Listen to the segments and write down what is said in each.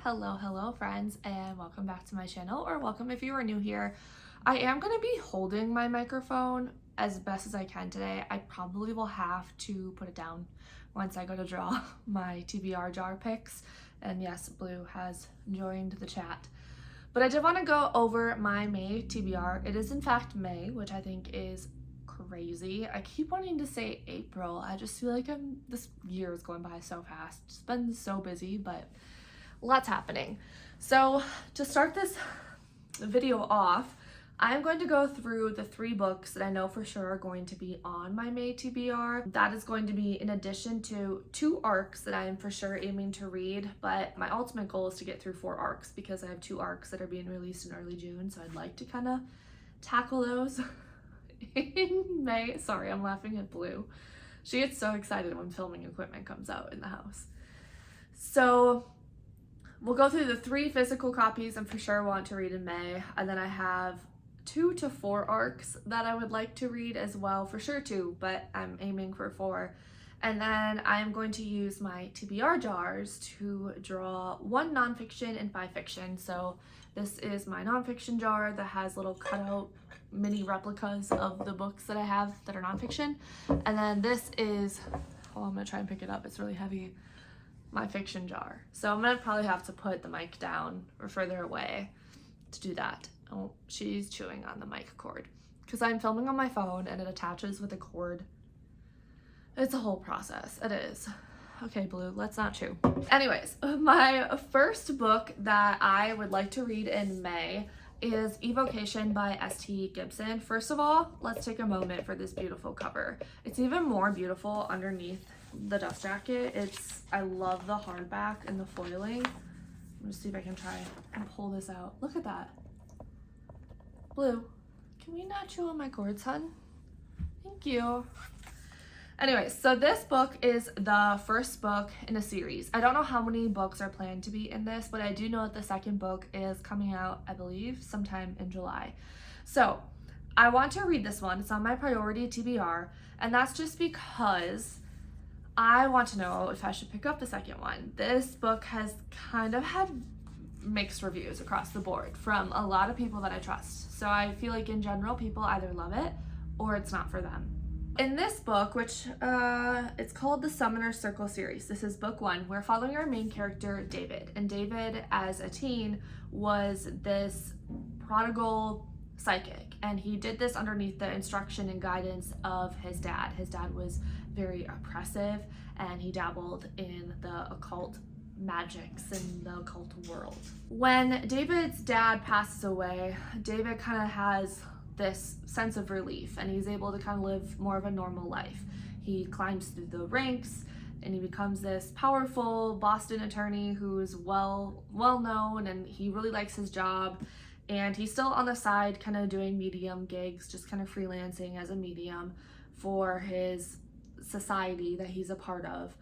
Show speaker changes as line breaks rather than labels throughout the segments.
Hello friends, and welcome back to my channel, or welcome if you are new here. I am going to be holding my microphone as best as I can today. I probably will have to put it down once I go to draw my TBR jar pics. And yes, Blue has joined the chat. But I did want to go over my May TBR. It is in fact May, which I think is crazy. I keep wanting to say April. I just feel like this year is going by so fast. It's been so busy, but lots happening. So to start this video off, I'm going to go through the 3 books that I know for sure are going to be on my May TBR. That is going to be in addition to 2 arcs that I am for sure aiming to read, but my ultimate goal is to get through 4 arcs because I have 2 arcs that are being released in early June, so I'd like to kind of tackle those in May. Sorry, I'm laughing at Blue. She gets so excited when filming equipment comes out in the house. So we'll go through the 3 physical copies I'm for sure want to read in May, and then I have 2 to 4 arcs that I would like to read as well, for sure 2, but I'm aiming for 4. And then I'm going to use my TBR jars to draw 1 nonfiction and 5 fiction. So this is my nonfiction jar that has little cutout mini replicas of the books that I have that are nonfiction. And then this is, oh, I'm gonna try and pick it up, it's really heavy, my fiction jar. So I'm gonna probably have to put the mic down or further away to do that. Oh, she's chewing on the mic cord because I'm filming on my phone and it attaches with a cord. It's a whole process. It is. Okay, Blue, let's not chew. Anyways, my first book that I would like to read in May is Evocation by S.T. Gibson. First of all, let's take a moment for this beautiful cover. It's even more beautiful underneath the dust jacket. I love the hardback and the foiling. Let me see if I can try and pull this out. Look at that. Blue, can we not chew on my cords, hun? Thank you. Anyways, so this book is the first book in a series. I don't know how many books are planned to be in this, but I do know that the second book is coming out, I believe, sometime in July. So I want to read this one. It's on my priority TBR, and that's just because I want to know if I should pick up the second one. This book has kind of had mixed reviews across the board from a lot of people that I trust. So I feel like in general, people either love it or it's not for them. In this book, which it's called the Summoner Circle series, this is book 1. We're following our main character, David. And David, as a teen, was this prodigal psychic. And he did this underneath the instruction and guidance of his dad. His dad was very oppressive and he dabbled in the occult magics in the occult world. When David's dad passes away, David kind of has this sense of relief and he's able to kind of live more of a normal life. He climbs through the ranks and he becomes this powerful Boston attorney who's well known, and he really likes his job. And he's still on the side kind of doing medium gigs, just kind of freelancing as a medium for his society that he's a part of.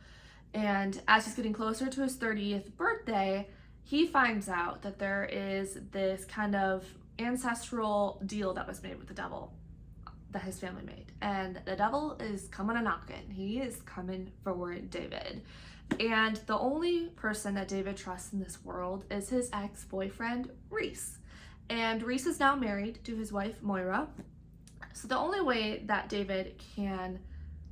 And as he's getting closer to his 30th birthday, he finds out that there is this kind of ancestral deal that was made with the devil that his family made. And the devil is coming a knocking. He is coming for David. And the only person that David trusts in this world is his ex-boyfriend, Reese. And Reese is now married to his wife, Moira. So the only way that David can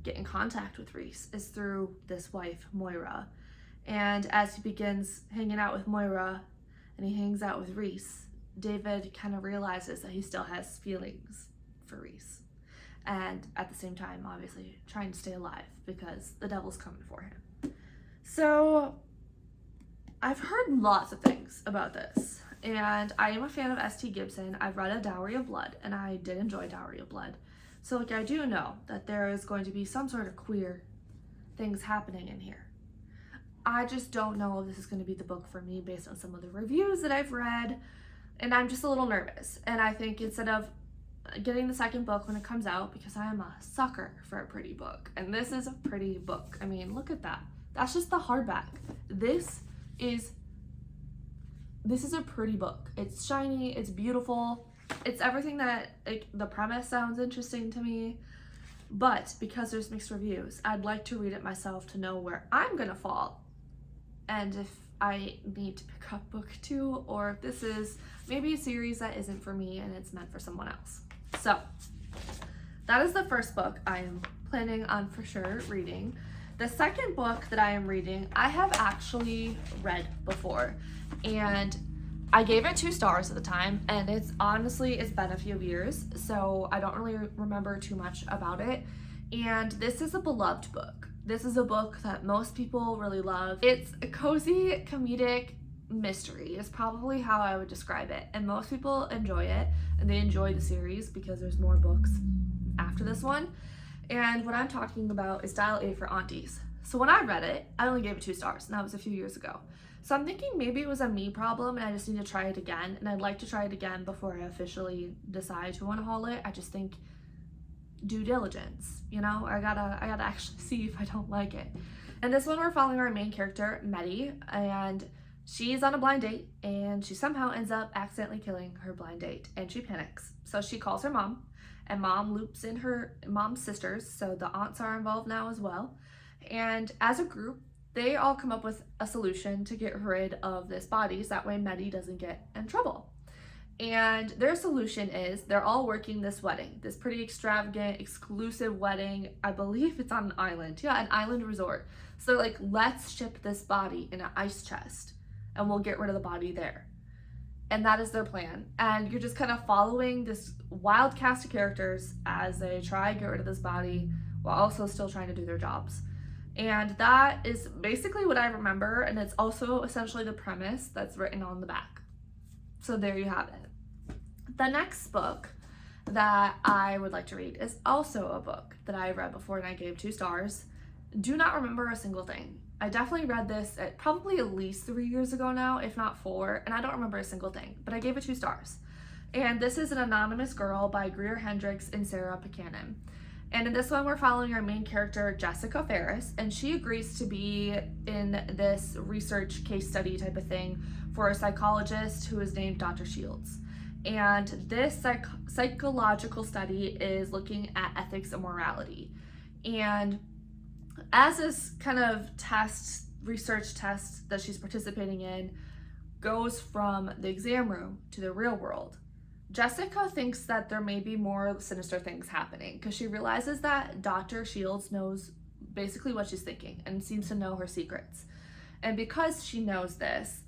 get in contact with Reese is through this wife, Moira. And as he begins hanging out with Moira and he hangs out with Reese, David kind of realizes that he still has feelings for Reese. And at the same time, obviously, trying to stay alive because the devil's coming for him. So I've heard lots of things about this. And I am a fan of S.T. Gibson. I've read A Dowry of Blood, and I did enjoy Dowry of Blood. So I do know that there is going to be some sort of queer things happening in here. I just don't know if this is going to be the book for me based on some of the reviews that I've read, and I'm just a little nervous. And I think instead of getting the second book when it comes out, because I am a sucker for a pretty book, and this is a pretty book. I mean, look at that. That's just the hardback. This is a pretty book. It's shiny, it's beautiful. It's everything that, the premise sounds interesting to me, but because there's mixed reviews, I'd like to read it myself to know where I'm gonna fall and if I need to pick up book 2, or if this is maybe a series that isn't for me and it's meant for someone else. So that is the first book I am planning on for sure reading. The second book that I am reading, I have actually read before, and I gave it 2 stars at the time, and it's been a few years, so I don't really remember too much about it. And this is a beloved book. This is a book that most people really love. It's a cozy, comedic mystery is probably how I would describe it. And most people enjoy it, and they enjoy the series because there's more books after this one. And what I'm talking about is Dial A for Aunties. So when I read it, I only gave it 2 stars, and that was a few years ago. So I'm thinking maybe it was a me problem and I just need to try it again. And I'd like to try it again before I officially decide to want to haul it. I just think due diligence, you know, I gotta actually see if I don't like it. And this one we're following our main character, Maddie, and she's on a blind date and she somehow ends up accidentally killing her blind date and she panics. So she calls her mom, and mom loops in her mom's sisters, so the aunts are involved now as well. And as a group, they all come up with a solution to get rid of this body so that way Maddie doesn't get in trouble. And their solution is they're all working this wedding, this pretty extravagant, exclusive wedding. I believe it's on an island. Yeah, an island resort. So they're like, let's ship this body in an ice chest and we'll get rid of the body there. And that is their plan. And you're just kind of following this wild cast of characters as they try to get rid of this body while also still trying to do their jobs. And that is basically what I remember. And it's also essentially the premise that's written on the back. So there you have it. The next book that I would like to read is also a book that I read before and I gave 2 stars. Do not remember a single thing. I definitely read this at probably at least 3 years ago now, if not 4, and I don't remember a single thing, but I gave it 2 stars. And this is An Anonymous Girl by Greer Hendricks and Sarah Buchanan. And in this one, we're following our main character, Jessica Ferris, and she agrees to be in this research case study type of thing for a psychologist who is named Dr. Shields. And this psychological study is looking at ethics and morality. And as this kind of research test that she's participating in goes from the exam room to the real world, Jessica thinks that there may be more sinister things happening because she realizes that Dr. Shields knows basically what she's thinking and seems to know her secrets. And because she knows this,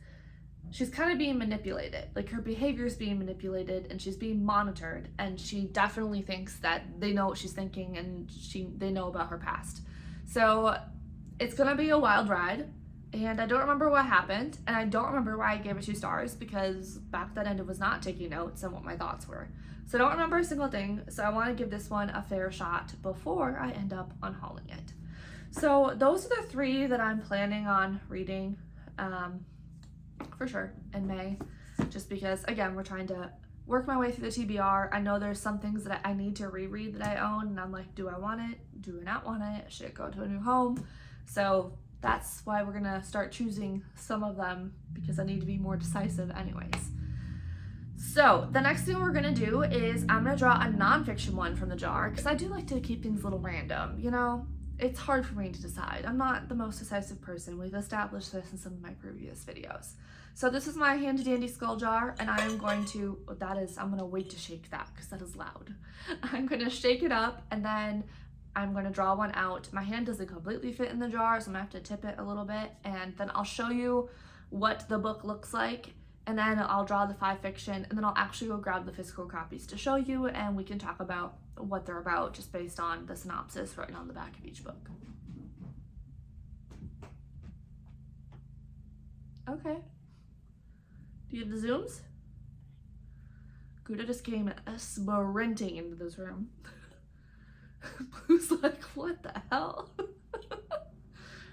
she's kind of being manipulated. Like, her behavior is being manipulated and she's being monitored, and she definitely thinks that they know what she's thinking and they know about her past. So it's gonna be a wild ride, and I don't remember what happened, and I don't remember why I gave it 2 stars because back then I was not taking notes on what my thoughts were. So I don't remember a single thing, so I want to give this one a fair shot before I end up unhauling it. So those are the 3 that I'm planning on reading for sure in May, just because, again, we're trying to work my way through the TBR. I know there's some things that I need to reread that I own, and I'm like, do I want it? Do I not want it? Should it go to a new home? So that's why we're gonna start choosing some of them, because I need to be more decisive anyways. So the next thing we're gonna do is I'm gonna draw a nonfiction one from the jar, because I do like to keep things a little random, you know? It's hard for me to decide. I'm not the most decisive person. We've established this in some of my previous videos. So this is my handy dandy skull jar, and I am going to, I'm gonna wait to shake that because that is loud. I'm gonna shake it up, and then I'm gonna draw one out. My hand doesn't completely fit in the jar, so I'm gonna have to tip it a little bit, and then I'll show you what the book looks like, and then I'll draw the 5 fiction, and then I'll actually go grab the physical copies to show you, and we can talk about what they're about just based on the synopsis written on the back of each book. Okay. Do you have the zooms? Gouda just came sprinting into this room. Blue's like, what the hell?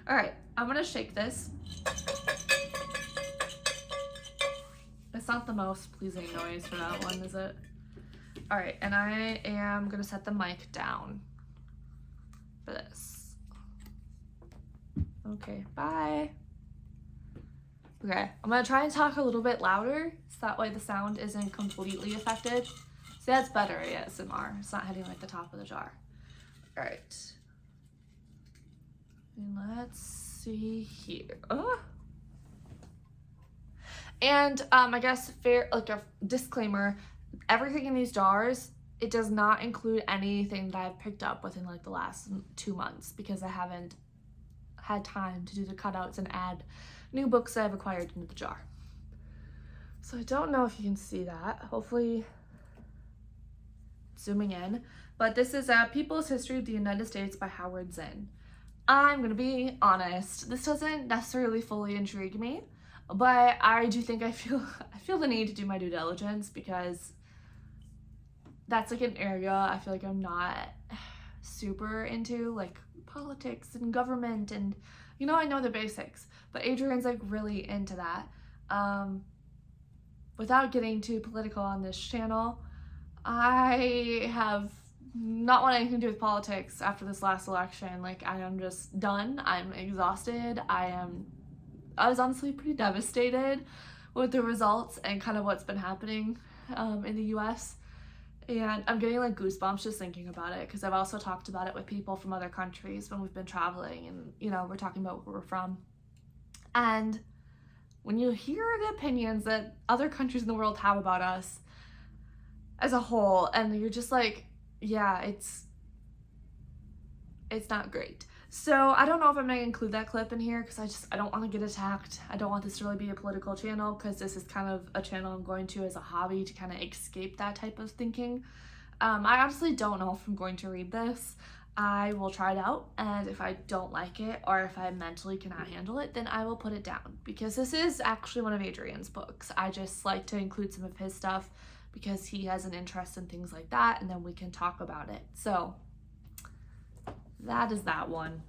All right, I'm gonna shake this. It's not the most pleasing noise for that one, is it? All right, and I am gonna set the mic down for this. Okay, bye. Okay, I'm gonna try and talk a little bit louder so that way the sound isn't completely affected. See, that's better ASMR. It's not hitting like the top of the jar. All right. And let's see here. Oh, And I guess fair, like a disclaimer, everything in these jars, it does not include anything that I've picked up within like the last 2 months because I haven't had time to do the cutouts and add new books that I've acquired into the jar. So I don't know if you can see that. Hopefully zooming in. But this is People's History of the United States by Howard Zinn. I'm gonna be honest, this doesn't necessarily fully intrigue me, but I do think I feel the need to do my due diligence because that's like an area I feel like I'm not super into, like politics and government, and I know the basics, but Adrian's like really into that. Without getting too political on this channel, I have not want anything to do with politics after this last election. Like, I am just done. I'm exhausted. I was honestly pretty devastated with the results and kind of what's been happening in the US. And I'm getting like goosebumps just thinking about it because I've also talked about it with people from other countries when we've been traveling and, we're talking about where we're from. And when you hear the opinions that other countries in the world have about us as a whole, and you're just like, yeah, it's not great. So I don't know if I'm gonna include that clip in here because I don't want to get attacked. I don't want this to really be a political channel because this is kind of a channel I'm going to as a hobby to kind of escape that type of thinking. I honestly don't know if I'm going to read this. I will try it out, and if I don't like it or if I mentally cannot handle it, then I will put it down because this is actually one of Adrian's books. I just like to include some of his stuff because he has an interest in things like that, and then we can talk about it. So that is that one.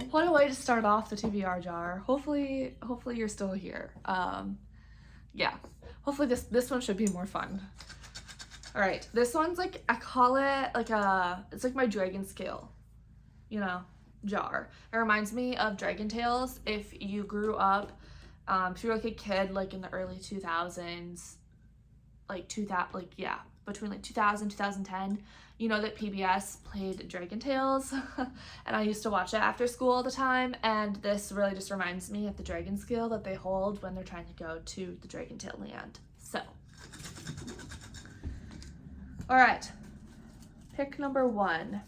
What a way to start off the TBR jar. Hopefully you're still here. Yeah, hopefully this one should be more fun. All right, this one's like, I call it like it's like my dragon scale, jar. It reminds me of Dragon Tales. If you grew up, if you're like a kid like in the early 2000s, between like 2000 2010, that PBS played Dragon Tales and I used to watch it after school all the time, and this really just reminds me of the dragon scale that they hold when they're trying to go to the Dragon Tail land. So all right, pick number 1.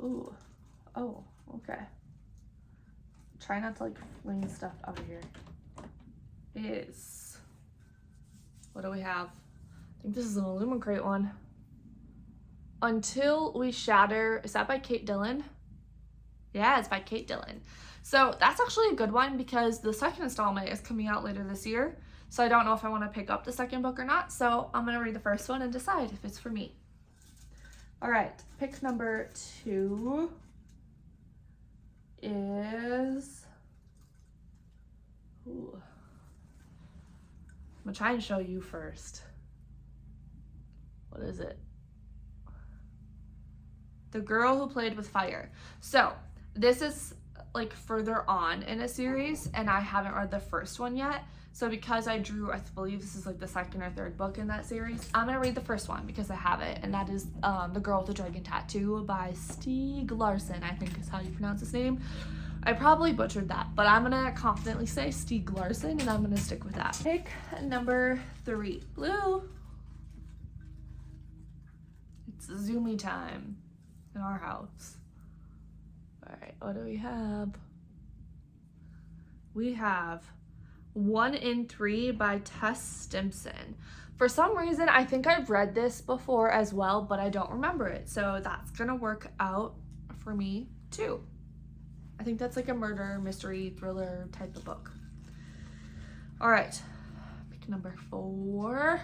Ooh, oh, okay. Try not to like fling stuff out of here. What do we have? I think this is an Illumicrate one. Until We Shatter. Is that by Kate Dillon? Yeah, it's by Kate Dillon. So that's actually a good one because the second installment is coming out later this year. So I don't know if I want to pick up the second book or not. So I'm going to read the first one and decide if it's for me. All right, pick number 2 is... Ooh. I'm going to try and show you first. What is it? The Girl Who Played with Fire. So this is like further on in a series, and I haven't read the first one yet. So because I believe this is like the second or third book in that series, I'm gonna read the first one because I have it, and that is The Girl with the Dragon Tattoo by Stieg Larsson, I think is how you pronounce his name. I probably butchered that, but I'm gonna confidently say Stieg Larsson, and I'm gonna stick with that. Pick number 3, blue. It's zoomy time in our house. All right, what do we have? We have 1 in 3 by Tess Stimson. For some reason, I think I've read this before as well, but I don't remember it. So that's gonna work out for me too. I think that's like a murder, mystery, thriller type of book. All right, pick number 4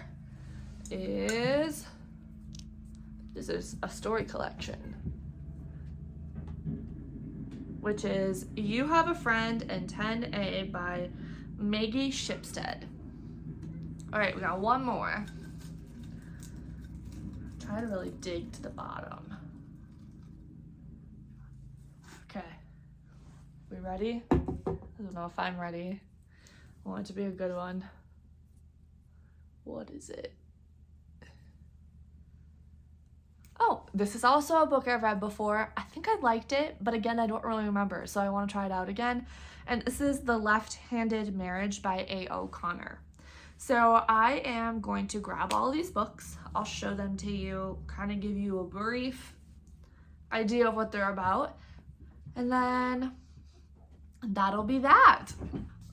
is, this is a story collection, which is You Have a Friend in 10A by Maggie Shipstead. All right, we got one more. Try to really dig to the bottom. Okay, we ready? I don't know if I'm ready. I want it to be a good one. What is it? Oh, This is also a book I've read before. I think I liked it, but again, I don't really remember, so I want to try it out again. And this is The Left-Handed Marriage by A. O'Connor. So I am going to grab all these books. I'll show them to you, kind of give you a brief idea of what they're about, and then that'll be that.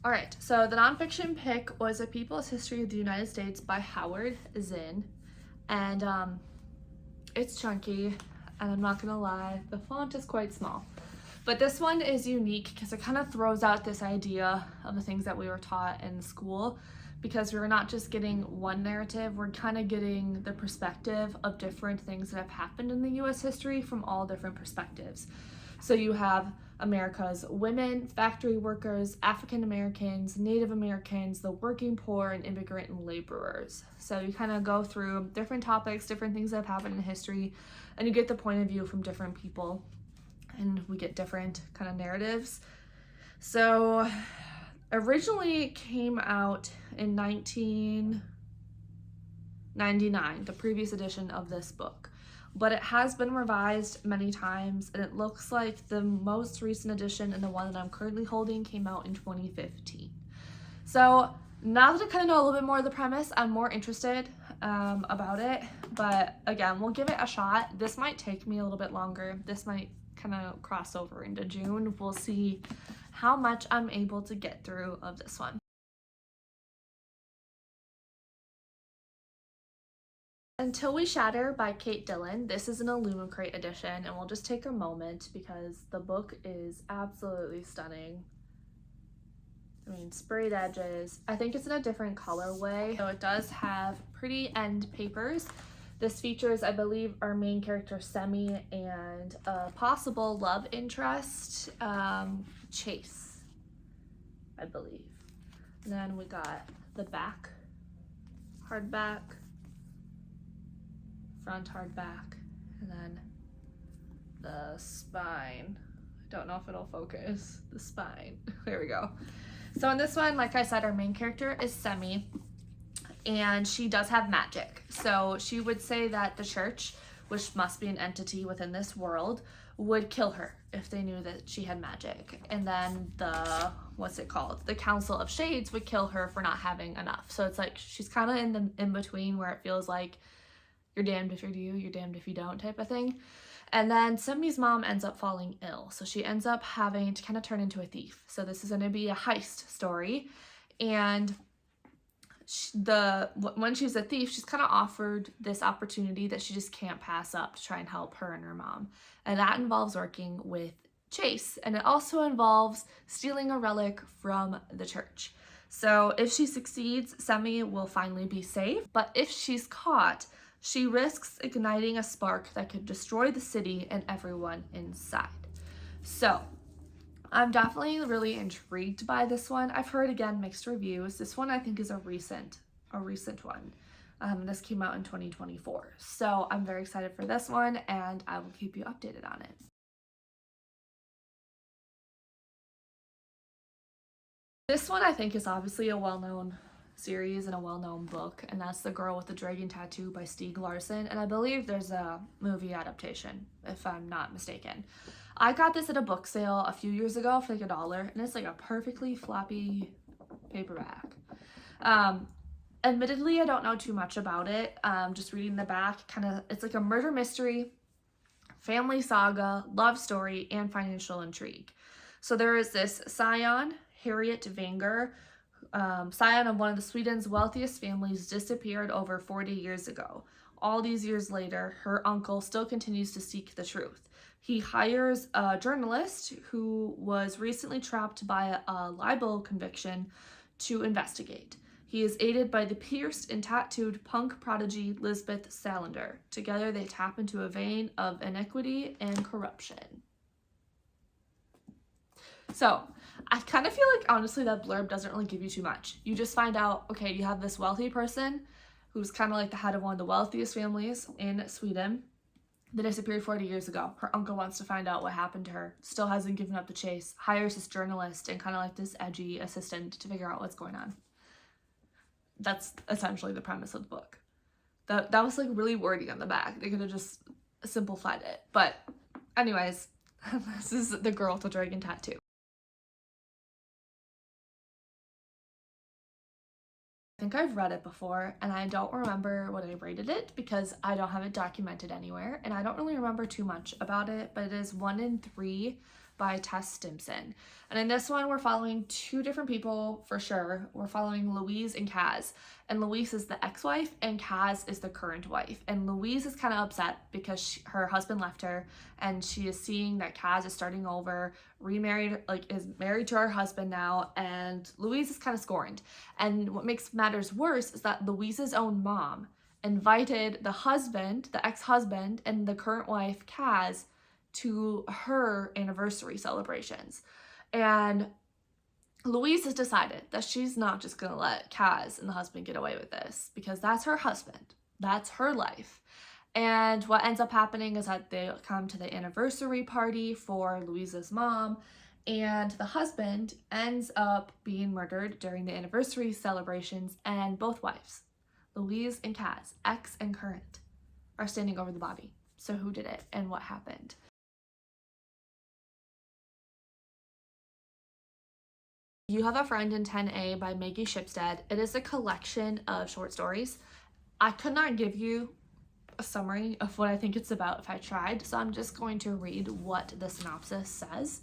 All right, so the nonfiction pick was A People's History of the United States by Howard Zinn, and it's chunky, and I'm not gonna lie, the font is quite small. But this one is unique because it kind of throws out this idea of the things that we were taught in school, because we're not just getting one narrative, we're kind of getting the perspective of different things that have happened in the US history from all different perspectives. So you have America's women, factory workers, African Americans, Native Americans, the working poor, and immigrant and laborers. So you kind of go through different topics, different things that have happened in history, and you get the point of view from different people, and we get different kind of narratives. So originally it came out in 1999, the previous edition of this book. But it has been revised many times, and it looks like the most recent edition and the one that I'm currently holding came out in 2015. So now that I kind of know a little bit more of the premise, I'm more interested about it. But again, we'll give it a shot. This might take me a little bit longer. This might kind of cross over into June. We'll see how much I'm able to get through of this one. Until We Shatter by Kate Dillon. This is an Illumicrate edition, and we'll just take a moment because the book is absolutely stunning. I mean, sprayed edges. I think it's in a different colorway. So it does have pretty end papers. This features, I believe, our main character Semi and a possible love interest, Chase, I believe. And then we got the back, hardback, front hardback, and then the spine. I don't know if it'll focus. The spine. There we go. So in this one, like I said, our main character is Semi, and she does have magic. So she would say that the church, which must be an entity within this world, would kill her if they knew that she had magic. And then the, what's it called? The Council of Shades would kill her for not having enough. So it's like she's kind of in the in between where it feels like you're damned if you do, you're damned if you don't type of thing. And then Semi's mom ends up falling ill. So she ends up having to kind of turn into a thief. So this is going to be a heist story. And when she's a thief, she's kind of offered this opportunity that she just can't pass up to try and help her and her mom. And that involves working with Chase. And it also involves stealing a relic from the church. So if she succeeds, Semi will finally be safe. But if she's caught, she risks igniting a spark that could destroy the city and everyone inside. So I'm definitely really intrigued by this one. I've heard, again, mixed reviews. This one I think is a recent one. This came out in 2024. So I'm very excited for this one, and I will keep you updated on it. This one I think is obviously a well-known series and a well-known book, and that's The Girl with the Dragon Tattoo by Stieg Larsson, and I believe there's a movie adaptation, if I'm not mistaken. I got this at a book sale a few years ago for like $1, and it's like a perfectly floppy paperback. Admittedly, I don't know too much about it. Just reading the back, it's like a murder mystery, family saga, love story, and financial intrigue. So there is this scion, Harriet Wenger, scion of one of Sweden's wealthiest families, disappeared over 40 years ago. All these years later, her uncle still continues to seek the truth. He hires a journalist who was recently trapped by a libel conviction to investigate. He is aided by the pierced and tattooed punk prodigy Lisbeth Salander. Together, they tap into a vein of iniquity and corruption. So I kind of feel like, honestly, that blurb doesn't really give you too much. You just find out, okay, you have this wealthy person who's kind of like the head of one of the wealthiest families in Sweden that disappeared 40 years ago. Her uncle wants to find out what happened to her, still hasn't given up the chase, hires this journalist and kind of like this edgy assistant to figure out what's going on. That's essentially the premise of the book. That was like really wordy on the back. They could have just simplified it. But anyways, this is the girl with the dragon tattoo. I think I've read it before, and I don't remember what I rated it because I don't have it documented anywhere, and I don't really remember too much about it, but it is 1 in 3 by Tess Stimson. And in this one, we're following 2 different people for sure. We're following Louise and Kaz. And Louise is the ex-wife, and Kaz is the current wife. And Louise is kind of upset because her husband left her, and she is seeing that Kaz is starting over, remarried, like is married to her husband now, and Louise is kind of scorned. And what makes matters worse is that Louise's own mom invited the husband, the ex-husband, and the current wife, Kaz, to her anniversary celebrations. And Louise has decided that she's not just going to let Kaz and the husband get away with this because that's her husband. That's her life. And what ends up happening is that they come to the anniversary party for Louise's mom, and the husband ends up being murdered during the anniversary celebrations, and both wives, Louise and Kaz, ex and current, are standing over the body. So who did it and what happened? You Have a Friend in 10A by Maggie Shipstead. It is a collection of short stories. I could not give you a summary of what I think it's about if I tried, so I'm just going to read what the synopsis says.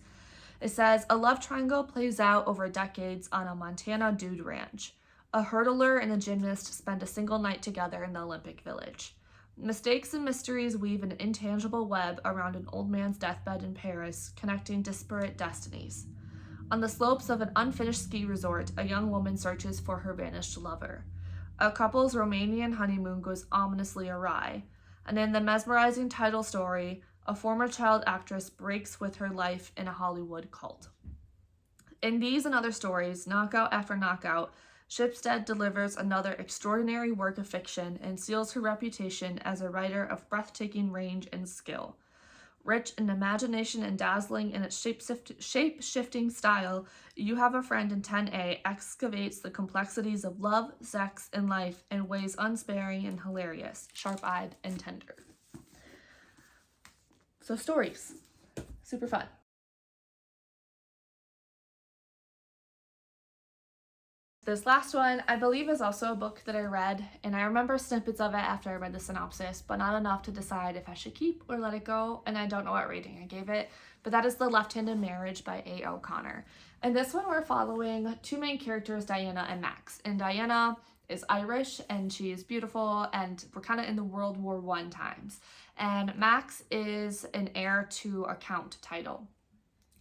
It says, a love triangle plays out over decades on a Montana dude ranch. A hurdler and a gymnast spend a single night together in the Olympic Village. Mistakes and mysteries weave an intangible web around an old man's deathbed in Paris, connecting disparate destinies. On the slopes of an unfinished ski resort, a young woman searches for her vanished lover. A couple's Romanian honeymoon goes ominously awry, and in the mesmerizing title story, a former child actress breaks with her life in a Hollywood cult. In these and other stories, knockout after knockout, Shipstead delivers another extraordinary work of fiction and seals her reputation as a writer of breathtaking range and skill. Rich in imagination and dazzling in its shape-shifting style, You Have a Friend in 10A excavates the complexities of love, sex, and life in ways unsparing and hilarious, sharp-eyed and tender. So stories, super fun. This last one, I believe, is also a book that I read, and I remember snippets of it after I read the synopsis, but not enough to decide if I should keep or let it go, and I don't know what rating I gave it, but that is The Left-Handed Marriage by A. O'Connor. And this one, we're following 2 main characters, Diana and Max. And Diana is Irish, and she is beautiful, and we're kind of in the World War I times. And Max is an heir to a count title.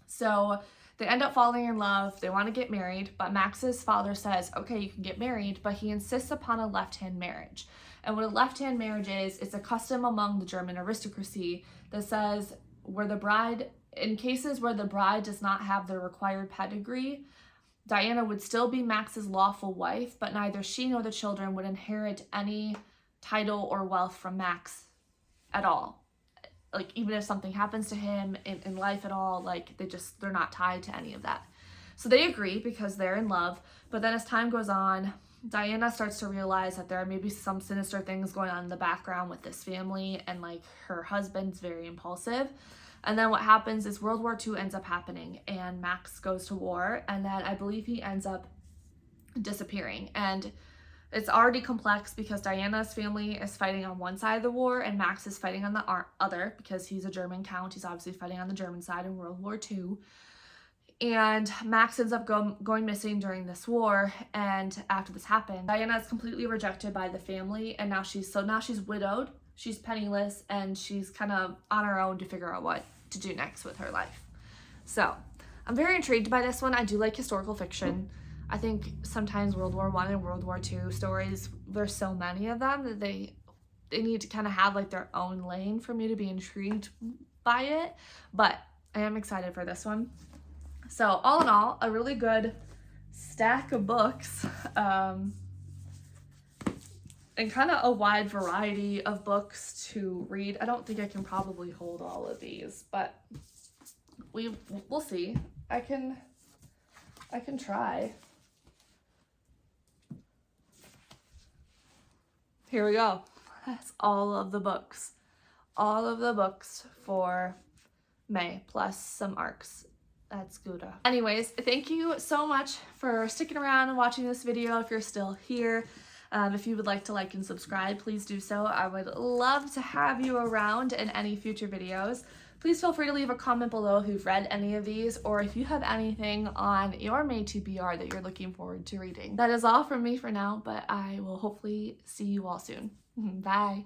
So they end up falling in love, they want to get married, but Max's father says, okay, you can get married, but he insists upon a left-hand marriage. And what a left-hand marriage is, it's a custom among the German aristocracy that says in cases where the bride does not have the required pedigree, Diana would still be Max's lawful wife, but neither she nor the children would inherit any title or wealth from Max at all. Like, even if something happens to him in life at all, like, they're not tied to any of that. So they agree because they're in love. But then as time goes on, Diana starts to realize that there are maybe some sinister things going on in the background with this family, and like her husband's very impulsive. And then what happens is World War II ends up happening, and Max goes to war, and then I believe he ends up disappearing. And it's already complex because Diana's family is fighting on one side of the war and Max is fighting on the other because he's a German count. He's obviously fighting on the German side in World War II. And Max ends up going missing during this war. And after this happened, Diana is completely rejected by the family. And now she's widowed, she's penniless, and she's kind of on her own to figure out what to do next with her life. So I'm very intrigued by this one. I do like historical fiction. I think sometimes World War I and World War II stories, there's so many of them that they need to kind of have like their own lane for me to be intrigued by it. But I am excited for this one. So all in all, a really good stack of books, and kind of a wide variety of books to read. I don't think I can probably hold all of these, but we'll see. I can try. Here we go. That's all of the books. all of the books for May, plus some arcs. That's Gouda. Anyways, thank you so much for sticking around and watching this video if you're still here. If you would like to like and subscribe, please do so. I would love to have you around in any future videos. Please feel free to leave a comment below if you've read any of these, or if you have anything on your May TBR that you're looking forward to reading. That is all from me for now, but I will hopefully see you all soon. Bye!